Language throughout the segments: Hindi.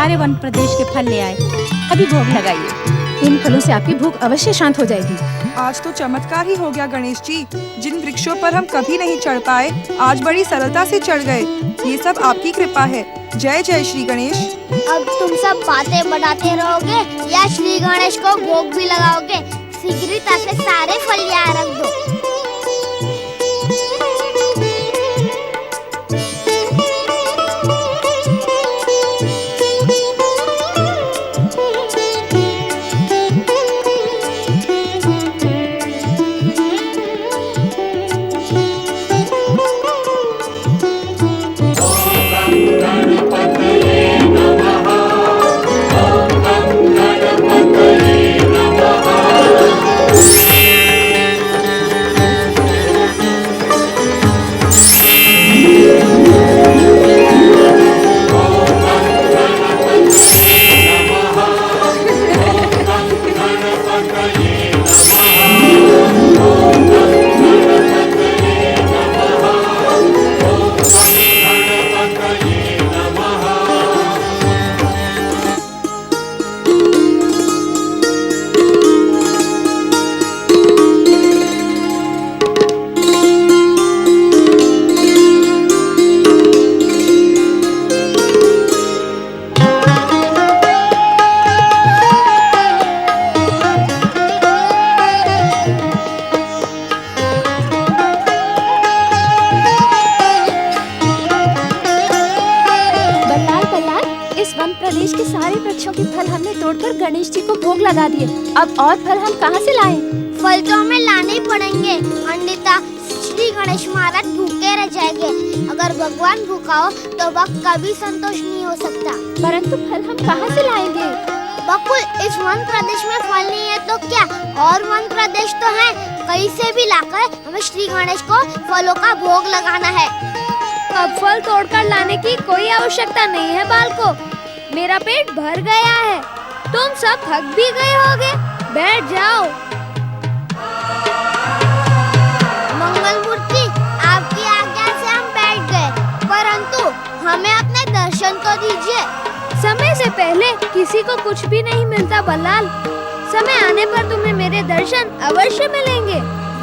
सारे वन प्रदेश के फल ले आए, अभी भोग लगाइए। इन फलों से आपकी भूख अवश्य शांत हो जाएगी। आज तो चमत्कार ही हो गया गणेश जी। जिन वृक्षों पर हम कभी नहीं चढ़ पाए, आज बड़ी सरलता से चढ़ गए। ये सब आपकी कृपा है। जय जय श्री गणेश। अब तुम सब बातें बढ़ाते रहोगे या श्री गणेश को भोग भी लगाओगे? शीघ्रता से सारे फल यहाँ रख दो। प्रदेश के सारे वृक्षों के फल हमने तोड़कर गणेश जी को भोग लगा दिए। अब और फल हम कहाँ से लाएं? फल तो हमें लाने ही पड़ेंगे, अन्यथा श्री गणेश महाराज भूखे रह जाएंगे। अगर भगवान भूखा हो तो वह कभी संतोष नहीं हो सकता। परंतु फल हम कहाँ से लाएंगे? बकुल, इस वन प्रदेश में फल नहीं है तो क्या, और वन प्रदेश तो है। कहीं से भी लाकर हमें श्री गणेश को फलों का भोग लगाना है। अब फल तोड़कर लाने की कोई आवश्यकता नहीं है बालको। मेरा पेट भर गया है, तुम सब थक भी गए होगे, बैठ जाओ। मंगल मूर्ति, आपकी आज्ञा से हम बैठ गए, परंतु हमें अपने दर्शन तो दीजिए। समय से पहले किसी को कुछ भी नहीं मिलता बल्लाल। समय आने पर तुम्हें मेरे दर्शन अवश्य मिलेंगे।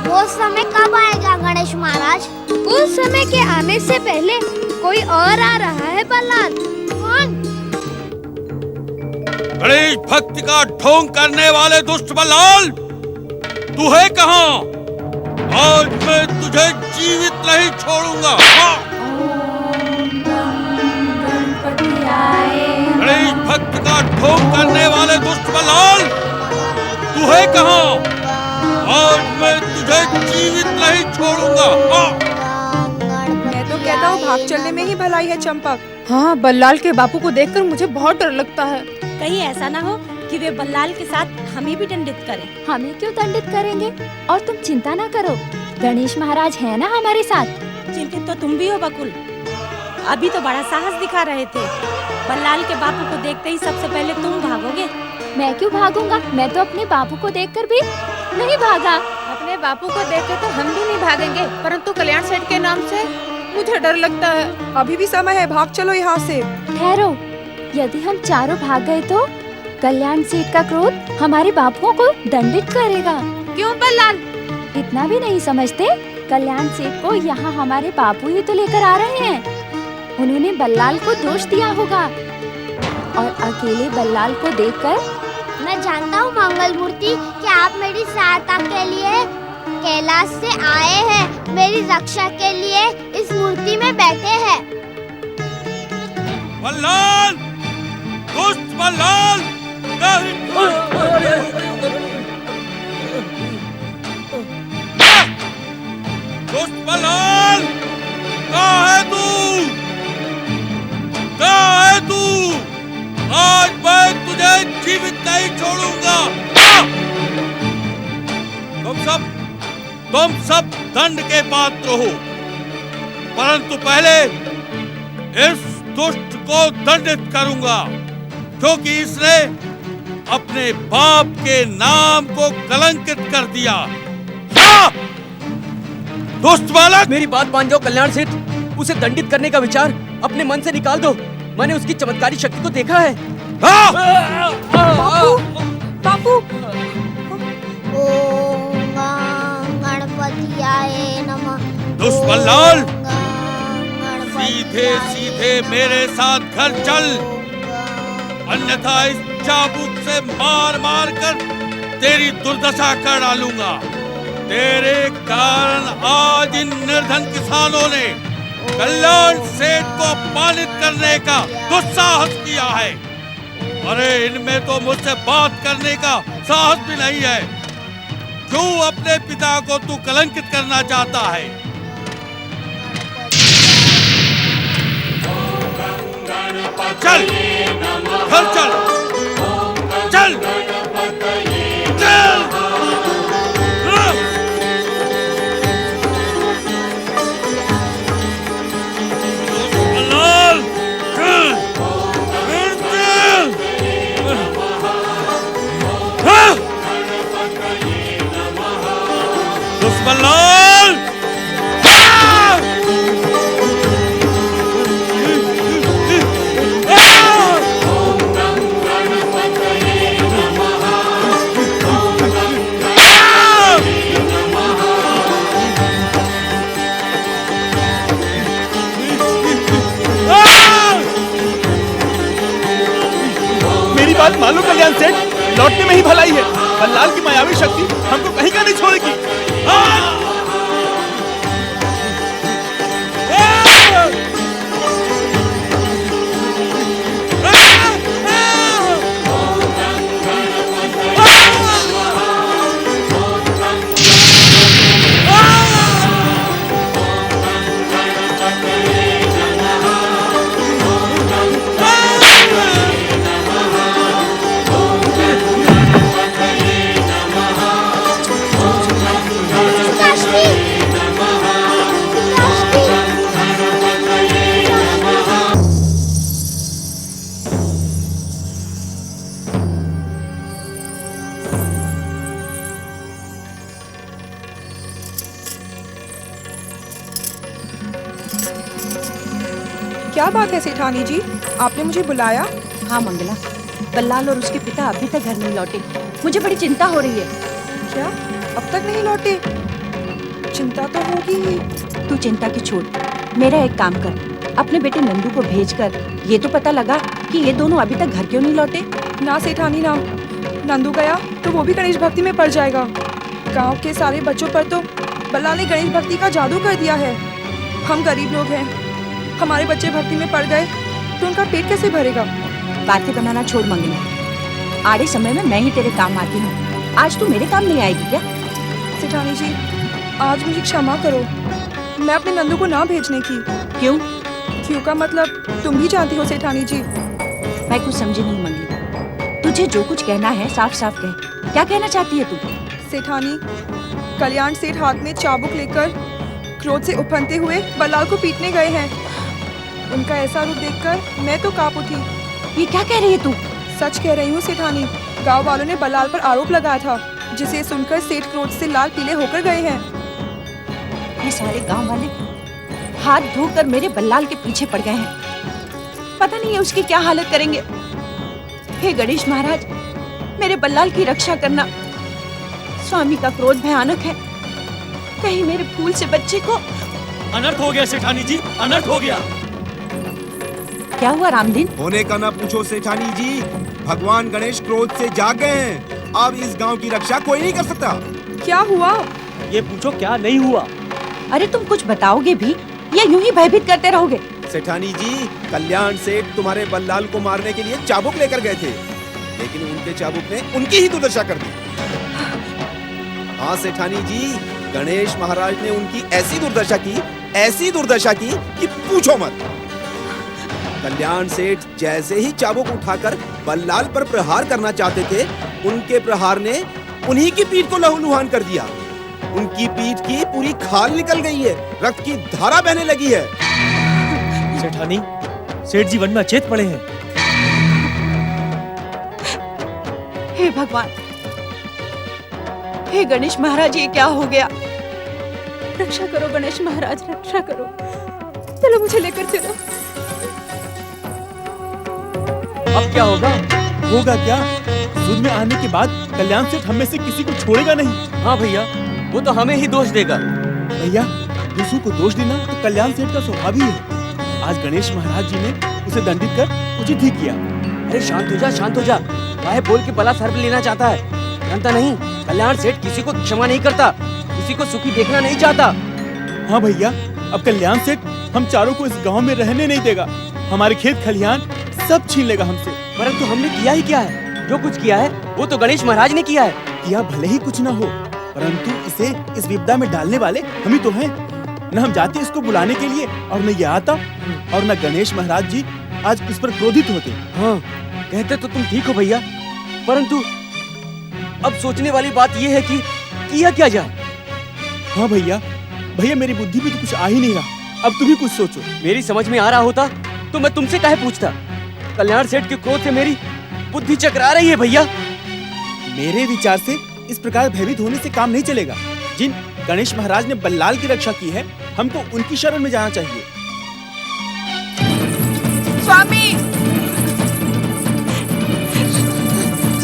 वो समय कब आएगा गणेश महाराज? उस समय के आने से पहले कोई और आ रहा है बल्लाल। कौन? गणेश भक्ति का ढोंग करने वाले दुष्ट बल्लाल, तू है कहाँ? आज मैं तुझे जीवित नहीं छोड़ूंगा। गणेश भक्ति का ढोंग करने वाले दुष्ट बल्लाल, तू है कहाँ? आज मैं तुझे जीवित नहीं छोड़ूंगा। मैं तो कहता हूँ भाग चलने में ही भलाई है चंपक। हाँ, बल्लाल के बापू को देखकर मुझे बहुत डर लगता है। कहीं ऐसा ना हो कि वे बल्लाल के साथ हमें भी दंडित करें। हमें क्यों दंडित करेंगे? और तुम चिंता ना करो, गणेश महाराज है ना हमारे साथ। चिंतित तो तुम भी हो बकुल, अभी तो बड़ा साहस दिखा रहे थे। बल्लाल के बापू को देखते ही सबसे पहले तुम भागोगे। मैं क्यों भागूंगा? मैं तो अपने बापू को देखकर भी नहीं भागा। अपने बापू को देखकर तो हम भी नहीं भागेंगे, परंतु कल्याण सेठ के नाम से मुझे डर लगता है। अभी भी समय है, भाग चलो यहाँ से। ठहरो, यदि हम चारों भाग गए तो कल्याण सेठ का क्रोध हमारे बापुओं को दंडित करेगा। क्यों बल्लाल? इतना भी नहीं समझते? कल्याण सेठ को यहाँ हमारे बापू ही तो लेकर आ रहे हैं। उन्होंने बल्लाल को दोष दिया होगा और अकेले बल्लाल को देखकर। मैं जानता हूँ मंगल मूर्ति कि आप मेरी सहायता के लिए कैलाश से आए हैं, मेरी रक्षा के लिए इस मूर्ति में बैठे हैं। बल्लाल, दुष्ट बल्लाल, दुष्ट बल्लाल, कहाँ है तू? कहाँ है तू? आज मैं तुझे जीवित नहीं छोड़ूंगा। तुम सब दंड के पात्र हो, परंतु पहले इस दुष्ट को दंडित करूंगा, क्योंकि इसने अपने बाप के नाम को कलंकित कर दिया। दुष्ट बालक, मेरी बात मान जाओ कल्याण सेठ, उसे दंडित करने का विचार अपने मन से निकाल दो। मैंने उसकी चमत्कारी शक्ति को देखा है। हाँ! बापू ओम गणपतियाय नमः। दुश्मन लाल, ओम गणपतियाय सीधे सीधे मेरे साथ घर चल, अन्यथा इस चाबुक से मार मार कर तेरी दुर्दशा कर डालूंगा। तेरे कारण आज इन निर्धन किसानों ने कल्याण सेठ को अपमानित करने का दुस्साहस किया है। अरे इनमें तो मुझसे बात करने का साहस भी नहीं है। क्यों अपने पिता को तू कलंकित करना चाहता है? चल घर चल, चल चल। दुश्मन, चल चल। दुश्मन लाल, मेरी बात मान लो कल्याण सेठ, लौटने में ही भलाई है। बल्लाल की मायावी शक्ति हमको कहीं का नहीं छोड़ेगी। क्या बात है सेठानी जी, आपने मुझे बुलाया? हाँ मंगला, बल्लाल और उसके पिता अभी तक घर नहीं लौटे। मुझे बड़ी चिंता हो रही है। क्या अब तक नहीं लौटे? चिंता तो होगी ही। तू चिंता की छोड़, मेरा एक काम कर, अपने बेटे नंदू को भेजकर ये तो पता लगा कि ये दोनों अभी तक घर क्यों नहीं लौटे। ना सेठानी ना, नंदू गया तो वो भी गणेश भक्ति में पड़ जाएगा। गांव के सारे बच्चों पर तो बल्लाल ने गणेश भक्ति का जादू कर दिया है। हम गरीब लोग हैं, हमारे बच्चे भक्ति में पड़ गए तो उनका पेट कैसे भरेगा? बातें बनाना छोड़ मंगला, आड़े समय में मैं ही तेरे काम आती हूँ। आज तू मेरे काम नहीं आएगी क्या? सेठानी जी, आज मुझे क्षमा करो, मैं अपने नंदू को ना भेजने की। क्यों? क्यों का मतलब तुम भी जानती हो सेठानी जी। मैं कुछ समझी नहीं मंगली, तुझे जो कुछ कहना है साफ साफ कह। क्या कहना चाहती है तू? सेठानी, कल्याण सेठ हाथ में चाबुक लेकर क्रोध से उफनते हुए बल्लाल को पीटने गए हैं। उनका ऐसा रूप देखकर मैं तो कांप उठी। ये क्या कह रही है तू? सच कह रही हूँ सेठानी, गांव वालों ने बल्लाल पर आरोप लगाया था, जिसे सुनकर सेठ क्रोध से लाल पीले होकर गए हैं। ये सारे गांव वाले हाथ धोकर मेरे बल्लाल के पीछे पड़ गए हैं। पता नहीं है उसकी क्या हालत करेंगे। हे गणेश महाराज, मेरे बल्लाल की रक्षा करना। स्वामी का क्रोध भयानक है, कहीं मेरे फूल से बच्चे को। अनर्थ हो गया सेठानी जी, अनर्थ हो गया। क्या हुआ रामदीन? होने का ना पूछो सेठानी जी, भगवान गणेश क्रोध से जाग गए हैं। अब इस गांव की रक्षा कोई नहीं कर सकता। क्या हुआ? ये पूछो क्या नहीं हुआ। अरे तुम कुछ बताओगे भी या यूं ही भयभीत करते रहोगे? सेठानी जी, कल्याण सेठ तुम्हारे बल्लाल को मारने के लिए चाबुक लेकर गए थे, लेकिन उनके चाबुक ने उनकी ही दुर्दशा कर दी। हाँ सेठानी जी, गणेश महाराज ने उनकी ऐसी दुर्दशा की कि पूछो मत। कल्याण सेठ जैसे ही चाबुक उठाकर बल्लाल पर प्रहार करना चाहते थे, उनके प्रहार ने उन्हीं की पीठ को लहूलुहान कर दिया। उनकी पीठ की पूरी खाल निकल गई है, रक्त की धारा बहने लगी है। सेठानी, सेठ जी वन में अचेत पड़े हैं। हे भगवान, हे गणेश महाराज, ये क्या हो गया? रक्षा करो गणेश महाराज, रक्षा करो। चलो मुझे लेकर चलो। अब क्या होगा? होगा क्या? सूद में आने के बाद कल्याण सेठ हम में से किसी को छोड़ेगा नहीं। हाँ भैया, वो तो हमें ही दोष देगा। भैया, दूसरों को दोष देना तो कल्याण सेठ का स्वभाव ही है। आज गणेश महाराज जी ने उसे दंडित कर उचित ही किया। अरे शांत हो जा, शांत हो जा। काहे बोल के बला सर पे लेना चाहता है? जानता नहीं, कल्याण सेठ किसी को क्षमा नहीं करता, किसी को सुखी देखना नहीं चाहता। हाँ भैया, अब कल्याण सेठ हम चारों को इस गांव में रहने नहीं देगा। हमारे खेत खलिहान सब छीन लेगा हमसे। परंतु हमने किया ही क्या है? जो कुछ किया है वो तो गणेश महाराज ने किया है। किया भले ही कुछ न हो, परंतु इसे इस विपदा में डालने वाले हम ही तो हैं। न हम जाते इसको बुलाने के लिए और न ये आता, और न गणेश महाराज जी आज इस पर क्रोधित होते। हाँ, कहते तो तुम ठीक हो भैया, परंतु अब सोचने वाली बात ये है कि किया क्या जाए। हाँ भैया, भैया मेरी बुद्धि में तो कुछ आ ही नहीं रहा। अब तुम ही कुछ सोचो। मेरी समझ में आ रहा होता तो मैं तुमसे काहे पूछता। कल्याण सेठ के क्रोध से मेरी बुद्धि चकरा रही है भैया। मेरे विचार से इस प्रकार भयभीत होने से काम नहीं चलेगा। जिन गणेश महाराज ने बल्लाल की रक्षा की है, हमको उनकी शरण में जाना चाहिए। स्वामी,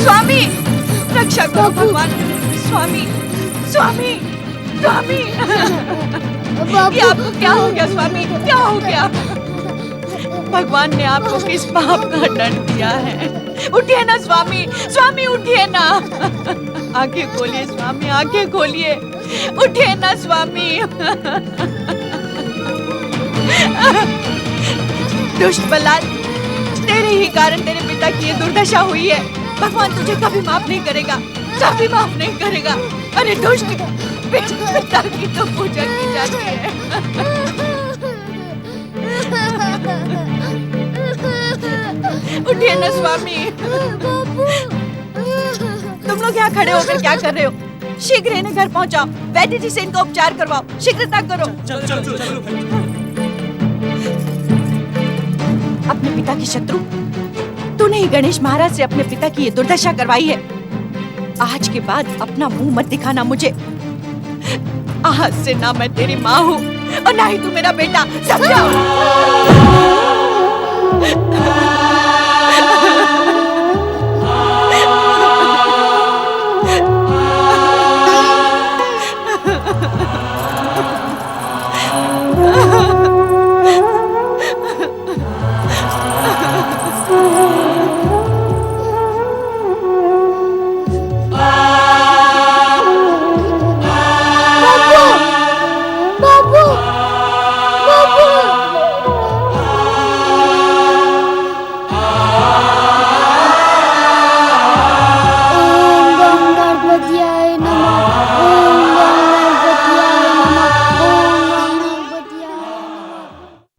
स्वामी, रक्षा करो भगवान। स्वामी, स्वामी, स्वामी, ये आपको क्या हो गया स्वामी? क्या हो गया? भगवान ने आपको किस पाप का दंड दिया है? उठिए ना स्वामी, स्वामी उठिए ना। आंखें खोलिए स्वामी, आंखें खोलिए। उठिए ना स्वामी। दुष्ट बल्लाल, तेरे ही कारण तेरे पिता की ये दुर्दशा हुई है। भगवान तुझे कभी माफ नहीं करेगा, कभी माफ नहीं करेगा। अरे दुष्ट, पिता की तो पूजा की जाती है। उठिए ना स्वामी। तुम लोग यहाँ खड़े होकर क्या कर रहे हो? शीघ्र इन्हें घर पहुँचाओ, वैद्य जी से इनका उपचार करवाओ, शीघ्रता करो। अपने पिता की शत्रु तूने ही गणेश महाराज से अपने पिता की ये दुर्दशा करवाई है। आज के बाद अपना मुंह मत दिखाना मुझे। आज से ना मैं तेरी माँ हूँ और ना ही तू मेरा बेटा, समझा?